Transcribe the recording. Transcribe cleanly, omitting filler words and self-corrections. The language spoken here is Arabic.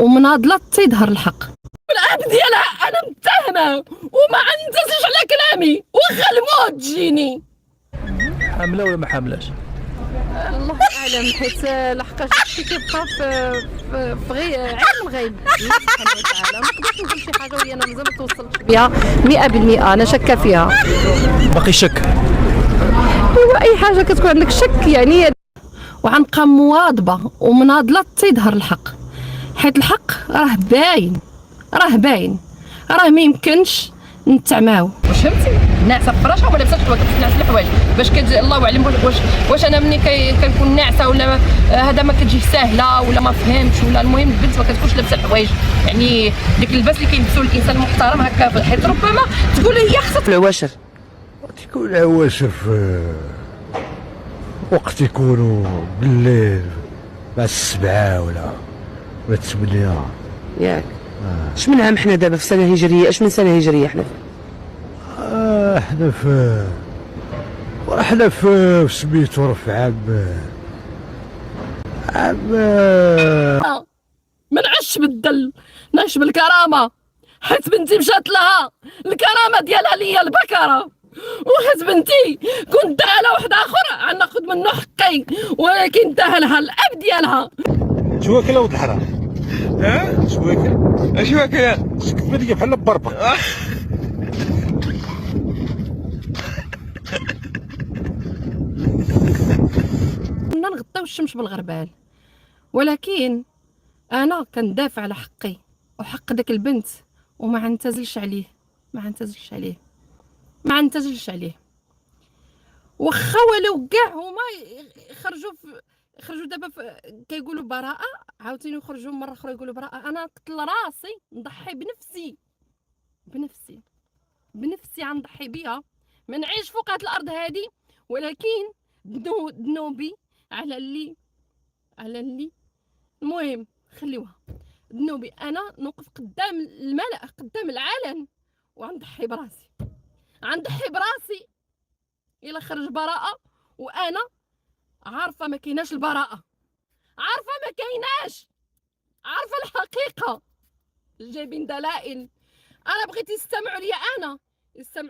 ومناضله تيظهر الحق. العاب ديالها انا متهمه وما عنتزش على كلامي واخا الموت تجيني. حامله ولا ما حاملاش؟ الله اعلم، حيت لحقاش هادشي كيبقى في علم الغيب الله سبحانه وتعالى. ما نقدرش نقول شي حاجه وهي انا مازال ما توصلتش بها 100%. انا شاكه فيها. باقي شك؟ ايوا اي حاجه كتكون عندك شك يعني. وعنبقى مواظبه ومناضله تيظهر الحق، حيت الحق راه باين راه ما يمكنش نتعماو. واش فهمتي ناعسه في فراشها وما لابساش الحوايج، كتنعس الحوايج باش الله اعلم واش انا ملي كنكون ناعسه ولا هذا ما كتجيه ساهله ولا ما فهمتش ولا. المهم البنت ما كتكونش لابسه الحوايج، يعني ديك اللباس اللي كيلبسوا الانسان المحترم هكا، حيت ربما تقول هي خصها العواشر. تيكون العواشر في وقت يكونوا بالليل مع 7 ولا 8 ياك اش من عام حنا دابا في سنه هجريه؟ اش من سنه هجريه حنا؟ احنا في سميتو راه في عام ما نعش بالدل، نعش بالكرامه، حيت بنتي مشات لها الكرامه ديالها ليا البكره، وحيت بنتي كنت داها لواحد اخر غناخذ منه حقي، ولكن داها لها الاب ديالها. شو واكل ولد الحرام؟ شو واكل؟ اش واكل؟ شكت بدي بحال بربق. كنا نغطيو الشمس بالغربال، ولكن انا كندافع على حقي وحق داك البنت، وما عنتزلش عليه واخا ولو كاع هما يخرجوا دابا كيقولوا براءه، عاوتاني يخرجوا مره اخرى يقولوا براءه. انا قتل راسي نضحي بنفسي غنضحي بها، ما نعيش فوق هاد الارض هادي، ولكن ذنوبي على اللي المهم خليوها. ذنوبي انا نوقف قدام الملأ قدام العلن وغنضحي براسي الا خرج براءه، وانا عارفه ما كايناش البراءه، عارفه الحقيقه، جايبين دلائل. انا بغيت يستمعوا ليا، انا